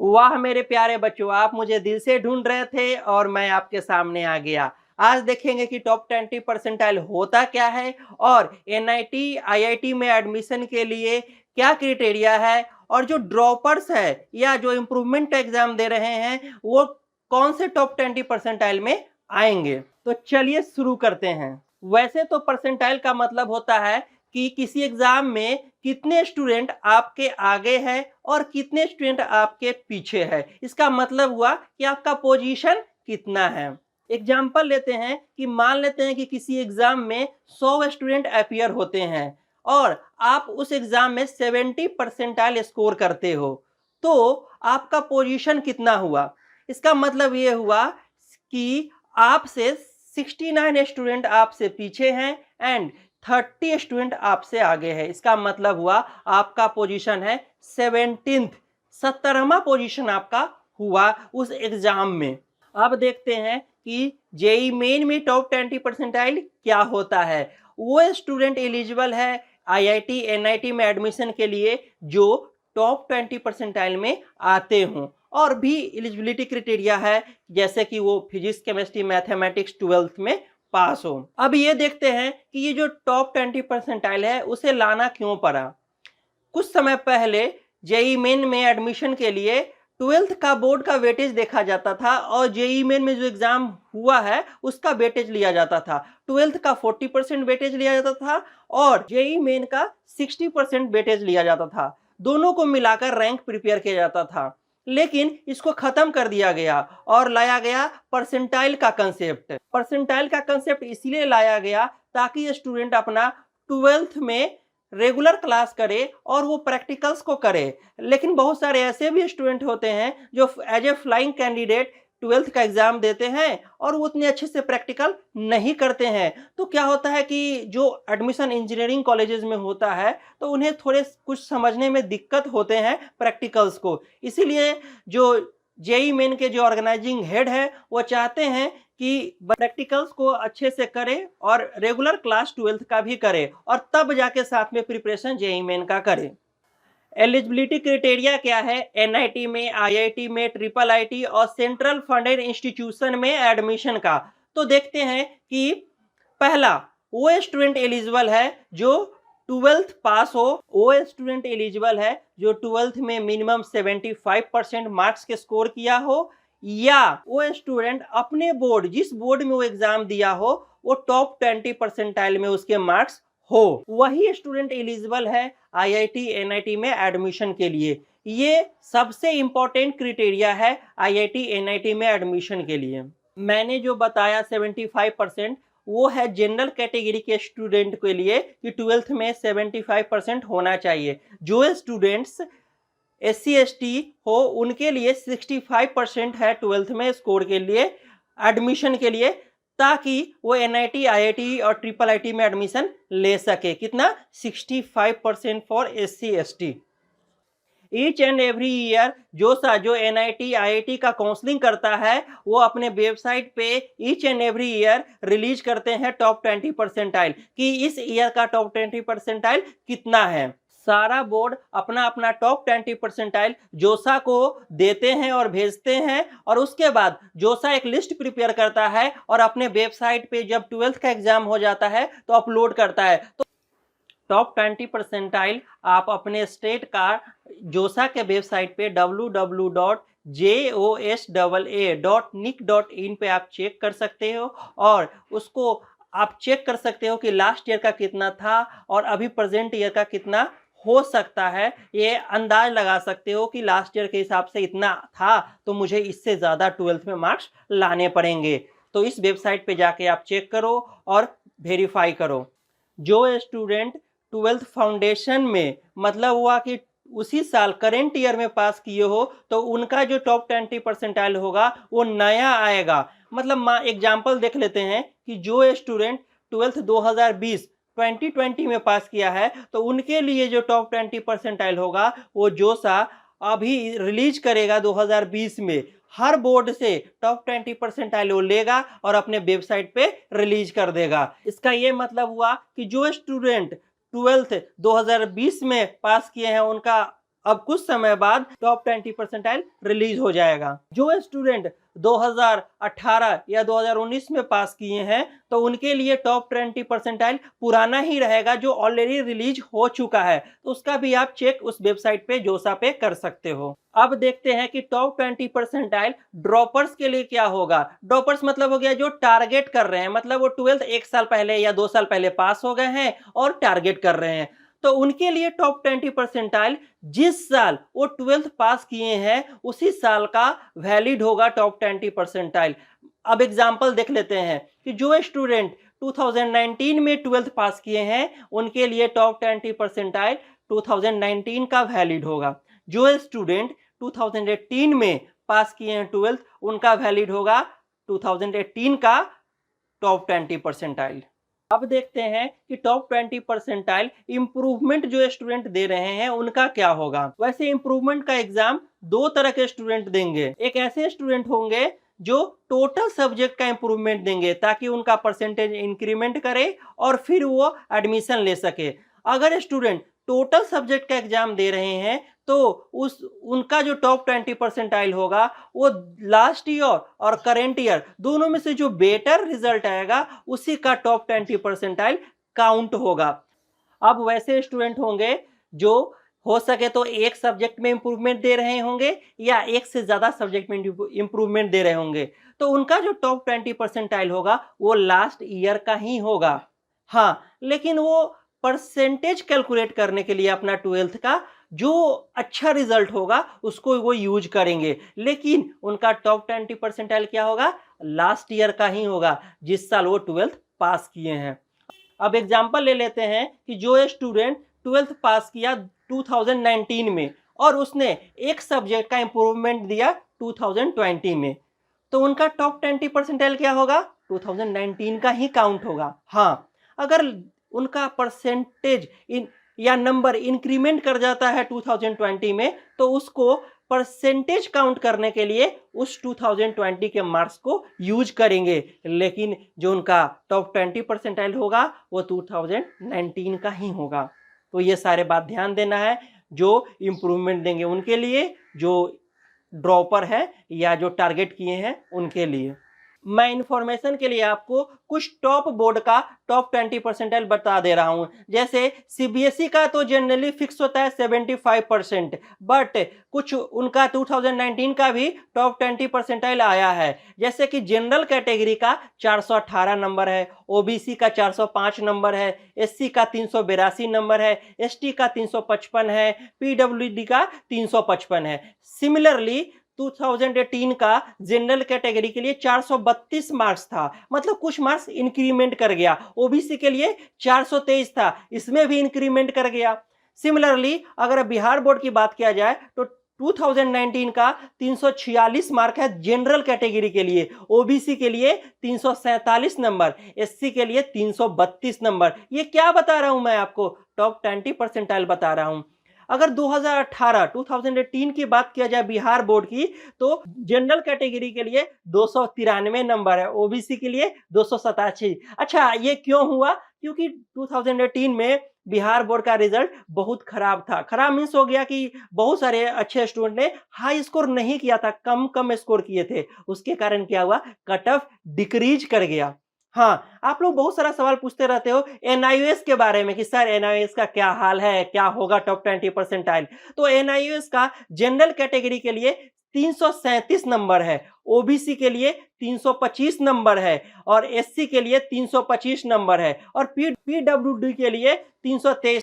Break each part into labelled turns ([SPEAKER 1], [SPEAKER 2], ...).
[SPEAKER 1] वाह मेरे प्यारे बच्चों, आप मुझे दिल से ढूंढ रहे थे और मैं आपके सामने आ गया। आज देखेंगे कि टॉप 20 परसेंटाइल होता क्या है और एनआईटी, आईआईटी में एडमिशन के लिए क्या क्राइटेरिया है और जो ड्रॉपर्स है या जो इम्प्रूवमेंट एग्जाम दे रहे हैं वो कौन से टॉप 20 परसेंटाइल में आएंगे। तो चलिए शुरू करते हैं। वैसे तो परसेंटाइल का मतलब होता है कि किसी एग्जाम में कितने स्टूडेंट आपके आगे है और कितने स्टूडेंट आपके पीछे है। इसका मतलब हुआ कि आपका पोजीशन कितना है। एग्जाम्पल लेते हैं कि मान लेते हैं कि किसी एग्जाम में 100 स्टूडेंट अपीयर होते हैं और आप उस एग्जाम में 70 परसेंटाइल स्कोर करते हो, तो आपका पोजीशन कितना हुआ। इसका मतलब ये हुआ कि आपसे 69 स्टूडेंट आपसे पीछे हैं एंड 30 स्टूडेंट आपसे आगे है। इसका मतलब हुआ आपका पोजीशन है 17th, 17वां पोजीशन आपका हुआ उस एग्जाम में। अब देखते हैं कि जेई मेन में टॉप 20 परसेंटाइल क्या होता है। वो स्टूडेंट एलिजिबल है आईआईटी एनआईटी में एडमिशन के लिए जो टॉप 20 परसेंटाइल में आते हों, और भी एलिजिबिलिटी क्राइटेरिया है जैसे कि वो फिजिक्स, केमिस्ट्री, मैथमेटिक्स 12th में पास हो। अब ये देखते हैं कि ये जो टॉप 20 परसेंटाइल है उसे लाना क्यों पड़ा। कुछ समय पहले जेई मेन में एडमिशन के लिए 12th का बोर्ड का वेटेज देखा जाता था और जेई मेन में जो एग्जाम हुआ है उसका वेटेज लिया जाता था। 12th का 40% वेटेज लिया जाता था और जेई मेन का 60% वेटेज लिया जाता था। दोनों को मिलाकर रैंक प्रिपेयर किया जाता था, लेकिन इसको खत्म कर दिया गया और लाया गया परसेंटाइल का कंसेप्ट। परसेंटाइल का कंसेप्ट इसलिए लाया गया ताकि स्टूडेंट अपना 12th में रेगुलर क्लास करे और वो प्रैक्टिकल्स को करे। लेकिन बहुत सारे ऐसे भी स्टूडेंट होते हैं जो as a flying candidate 12th का एग्जाम देते हैं और वो उतने अच्छे से प्रैक्टिकल नहीं करते हैं। तो क्या होता है कि जो एडमिशन इंजीनियरिंग कॉलेजेस में होता है तो उन्हें थोड़े कुछ समझने में दिक्कत होते हैं प्रैक्टिकल्स को। इसीलिए जो जेई मेन के जो ऑर्गेनाइजिंग हेड है वो चाहते हैं कि प्रैक्टिकल्स को अच्छे से करें और रेगुलर क्लास 12th का भी करें और तब जाके साथ में प्रिपरेशन जेई मेन का करें। एलिजिबिलिटी क्राइटेरिया क्या है एनआईटी में, आईआईटी में, ट्रिपल आईटी और सेंट्रल फंडेड इंस्टीट्यूशन में एडमिशन का। तो देखते हैं कि पहला, वो स्टूडेंट एलिजिबल है जो 12th पास हो। वो स्टूडेंट एलिजिबल है जो 12th में मिनिमम 75% मार्क्स के स्कोर किया हो, या वो स्टूडेंट अपने बोर्ड, जिस बोर्ड में वो एग्जाम दिया हो, वो टॉप 20 परसेंटाइल में उसके मार्क्स हो। वही स्टूडेंट एलिजिबल है आईआईटी एनआईटी में एडमिशन के लिए। ये सबसे इंपॉर्टेंट क्राइटेरिया है आईआईटी एनआईटी में एडमिशन के लिए। मैंने जो बताया 75% वो है जनरल कैटेगरी के स्टूडेंट के लिए कि 12th में 75% होना चाहिए। जो स्टूडेंट्स SC ST हो उनके लिए 65% है 12th में स्कोर के लिए, एडमिशन के लिए, ताकि वो एनआईटी, आईआईटी और ट्रिपल आईटी में एडमिशन ले सके। कितना? 65% for SC ST। Each and every year जो एनआईटी आईआईटी का काउंसलिंग करता है वो अपने वेबसाइट पे each and every year release करते हैं टॉप 20 परसेंटाइल कि इस ईयर का टॉप 20 परसेंटाइल कितना है। सारा बोर्ड अपना अपना टॉप 20 परसेंटाइल जोसा को देते हैं और भेजते हैं, और उसके बाद जोसा एक लिस्ट प्रिपेयर करता है और अपने वेबसाइट पे जब 12th का एग्जाम हो जाता है तो अपलोड करता है। तो टॉप 20 परसेंटाइल आप अपने स्टेट का जोसा के वेबसाइट पे www.josaa.nic.in पे आप चेक कर सकते हो और उसको आप चेक कर सकते हो कि लास्ट ईयर का कितना था और अभी प्रेजेंट ईयर का कितना हो सकता है। ये अंदाज लगा सकते हो कि लास्ट ईयर के हिसाब से इतना था तो मुझे इससे ज़्यादा 12th में मार्क्स लाने पड़ेंगे। तो इस वेबसाइट पे जाके आप चेक करो और वेरीफाई करो। जो स्टूडेंट 12th फाउंडेशन में, मतलब हुआ कि उसी साल करेंट ईयर में पास किए हो, तो उनका जो टॉप 20 परसेंटाइल होगा वो नया आएगा। मतलब एग्जाम्पल देख लेते हैं कि जो स्टूडेंट 12th 2020 में पास किया है तो उनके लिए जो टॉप 20 परसेंटाइल होगा वो जोसा अभी रिलीज करेगा 2020 में। हर बोर्ड से टॉप 20 परसेंटाइल वो लेगा और अपने वेबसाइट पे रिलीज कर देगा। इसका ये मतलब हुआ कि जो स्टूडेंट 12th 2020 में पास किए हैं उनका अब कुछ समय बाद टॉप 20 परसेंटाइल रिलीज हो जाएगा। जो स्टूडेंट 2018 या 2019 में पास किए हैं तो उनके लिए टॉप 20 परसेंटाइल पुराना ही रहेगा जो ऑलरेडी रिलीज हो चुका है, तो उसका भी आप चेक उस वेबसाइट पे जोसा पे कर सकते हो। अब देखते हैं कि टॉप 20 परसेंटाइल ड्रॉपर्स के लिए क्या होगा। ड्रॉपर्स मतलब हो गया जो टारगेट कर रहे हैं, मतलब वो 12th 1 साल पहले या 2 साल पहले पास हो गए हैं और टारगेट कर रहे हैं, तो उनके लिए टॉप 20 परसेंटाइल जिस साल वो 12th पास किए हैं उसी साल का वैलिड होगा टॉप 20 परसेंटाइल। अब एग्जांपल देख लेते हैं कि जो स्टूडेंट 2019 में 12th पास किए हैं उनके लिए टॉप 20 परसेंटाइल 2019 का वैलिड होगा। जो स्टूडेंट 2018 में पास किए हैं 12th उनका वैलिड होगा 2018 का टॉप 20 परसेंटाइल। अब देखते हैं कि टॉप 20 परसेंटाइल इंप्रूवमेंट जो स्टूडेंट दे रहे हैं उनका क्या होगा। वैसे इंप्रूवमेंट का एग्जाम दो तरह के स्टूडेंट देंगे। एक ऐसे स्टूडेंट होंगे जो टोटल सब्जेक्ट का इंप्रूवमेंट देंगे ताकि उनका परसेंटेज इंक्रीमेंट करे और फिर वो एडमिशन ले सके। अगर स्टूडेंट टोटल सब्जेक्ट का एग्जाम दे रहे हैं तो उनका जो टॉप 20 परसेंटाइल होगा वो लास्ट ईयर और करेंट ईयर दोनों में से जो बेटर रिजल्ट आएगा उसी का टॉप 20 परसेंटाइल काउंट होगा। अब वैसे स्टूडेंट होंगे जो हो सके तो एक सब्जेक्ट में इंप्रूवमेंट दे रहे होंगे या एक से ज्यादा सब्जेक्ट में इंप्रूवमेंट दे रहे होंगे, तो उनका जो टॉप 20 परसेंटाइल होगा वो लास्ट ईयर का ही होगा। हाँ, लेकिन वो परसेंटेज कैलकुलेट करने के लिए अपना 12th का जो अच्छा रिजल्ट होगा उसको वो यूज करेंगे, लेकिन उनका टॉप 20 परसेंटाइल क्या होगा, लास्ट ईयर का ही होगा जिस साल वो 12th पास किए हैं। अब एग्जांपल ले लेते हैं कि जो स्टूडेंट 12th पास किया 2019 में और उसने एक सब्जेक्ट का इंप्रूवमेंट दिया 2020 में, तो उनका टॉप 20 परसेंटाइल क्या होगा, 2019 का ही काउंट होगा। हाँ, अगर उनका परसेंटेज या नंबर इंक्रीमेंट कर जाता है 2020 में तो उसको परसेंटेज काउंट करने के लिए उस 2020 के मार्क्स को यूज करेंगे, लेकिन जो उनका टॉप 20 परसेंटाइल होगा वो 2019 का ही होगा। तो ये सारे बात ध्यान देना है जो इंप्रूवमेंट देंगे उनके लिए, जो ड्रॉपर है या जो टारगेट किए हैं उनके लिए। मैं इंफॉर्मेशन के लिए आपको कुछ टॉप बोर्ड का टॉप 20 परसेंटाइल बता दे रहा हूं। जैसे सीबीएसई का तो जनरली फिक्स होता है 75%, बट कुछ उनका 2019 का भी टॉप 20 परसेंटाइल आया है। जैसे कि जनरल कैटेगरी का 418 नंबर है, ओबीसी का 405 नंबर है, एससी का 382 नंबर है, एसटी का 355 है, पीडब्ल्यूडी का 355 है। सिमिलरली 2018 का जनरल कैटेगरी के लिए 432 मार्क्स था, मतलब कुछ मार्क्स इंक्रीमेंट कर गया। ओबीसी के लिए 423 था, इसमें भी इंक्रीमेंट कर गया। सिमिलरली अगर बिहार बोर्ड की बात किया जाए तो 2019 का 346 मार्क है जनरल कैटेगरी के लिए, ओबीसी के लिए 347 नंबर, एससी के लिए 332 नंबर। ये क्या बता रहा हूं मैं आपको, टॉप 20 परसेंटाइल बता रहा हूं। अगर 2018 की बात किया जाए बिहार बोर्ड की तो जनरल कैटेगरी के लिए 293 नंबर है, ओबीसी के लिए 287। अच्छा, ये क्यों हुआ, क्योंकि 2018 में बिहार बोर्ड का रिजल्ट बहुत खराब था। खराब मीन्स हो गया कि बहुत सारे अच्छे स्टूडेंट ने हाई स्कोर नहीं किया था, कम स्कोर किए थे, उसके कारण क्या हुआ, कट ऑफ डिक्रीज कर गया। हाँ, आप लोग बहुत सारा सवाल पूछते रहते हो एनआईओएस के बारे में कि सर एनआईओएस का क्या हाल है, क्या होगा टॉप 20 परसेंटाइल। तो एनआईओएस का जनरल कैटेगरी के लिए 337 नंबर है, ओबीसी के लिए 325 नंबर है और एससी के लिए 325 नंबर है और पीडब्ल्यूडी के लिए 323।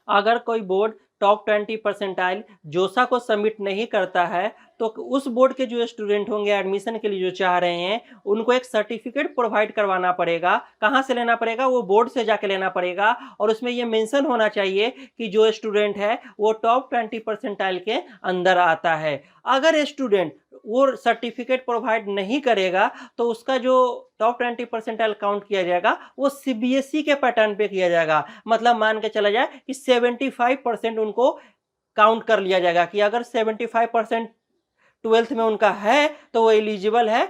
[SPEAKER 1] अगर कोई बोर्ड टॉप 20 परसेंटाइल जोसा को सबमिट नहीं करता है तो उस बोर्ड के जो स्टूडेंट होंगे एडमिशन के लिए जो चाह रहे हैं उनको एक सर्टिफिकेट प्रोवाइड करवाना पड़ेगा। कहाँ से लेना पड़ेगा, वो बोर्ड से जाके लेना पड़ेगा और उसमें ये मेंशन होना चाहिए कि जो स्टूडेंट है वो टॉप 20 परसेंटाइल के अंदर आता है। अगर स्टूडेंट वो सर्टिफिकेट प्रोवाइड नहीं करेगा तो उसका जो टॉप 20 परसेंटाइल काउंट किया जाएगा वो सीबीएसई के पैटर्न पे किया जाएगा। मतलब मान के चला जाए कि 75% उनको काउंट कर लिया जाएगा कि अगर 75% 12th में उनका है तो वो एलिजिबल है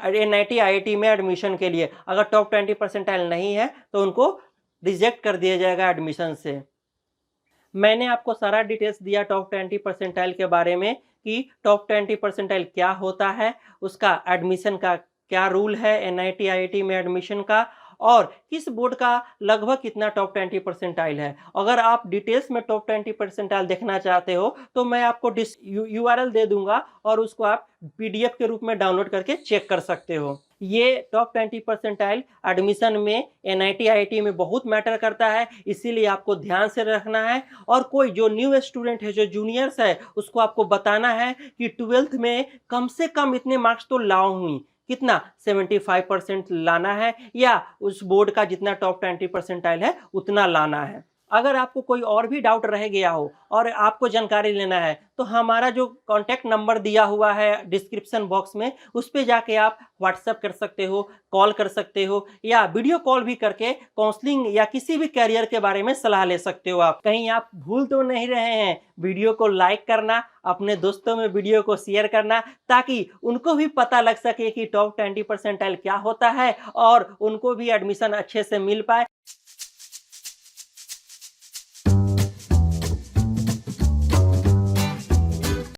[SPEAKER 1] एनआईटी आईआईटी में एडमिशन के लिए। अगर टॉप 20 परसेंटाइल नहीं है तो उनको रिजेक्ट कर दिया जाएगा एडमिशन से। मैंने आपको सारा डिटेल्स दिया टॉप 20 परसेंटाइल के बारे में कि टॉप 20 परसेंटाइल क्या होता है, उसका एडमिशन का क्या रूल है एनआईटी आईआईटी में एडमिशन का और किस बोर्ड का लगभग कितना टॉप 20 परसेंटाइल है। अगर आप डिटेल्स में टॉप 20 परसेंटाइल देखना चाहते हो तो मैं आपको यूआरएल दे दूंगा और उसको आप पीडीएफ के रूप में डाउनलोड करके चेक कर सकते हो। ये टॉप 20 परसेंटाइल एडमिशन में एनआईटी आईआईटी में बहुत मैटर करता है, इसीलिए आपको ध्यान से रखना है। और कोई जो न्यू स्टूडेंट है, जो जूनियर्स है, उसको आपको बताना है कि 12th में कम से कम इतने मार्क्स तो लाओ हुई, कितना 75% लाना है या उस बोर्ड का जितना टॉप 20 परसेंटाइल है उतना लाना है। अगर आपको कोई और भी डाउट रह गया हो और आपको जानकारी लेना है तो हमारा जो कॉन्टैक्ट नंबर दिया हुआ है डिस्क्रिप्शन बॉक्स में, उस पे जाके आप व्हाट्सएप कर सकते हो, कॉल कर सकते हो या वीडियो कॉल भी करके काउंसलिंग या किसी भी कैरियर के बारे में सलाह ले सकते हो। आप कहीं आप भूल तो नहीं रहे हैं वीडियो को लाइक करना, अपने दोस्तों में वीडियो को शेयर करना, ताकि उनको भी पता लग सके कि टॉप 20 परसेंटाइल क्या होता है और उनको भी एडमिशन अच्छे से मिल पाए।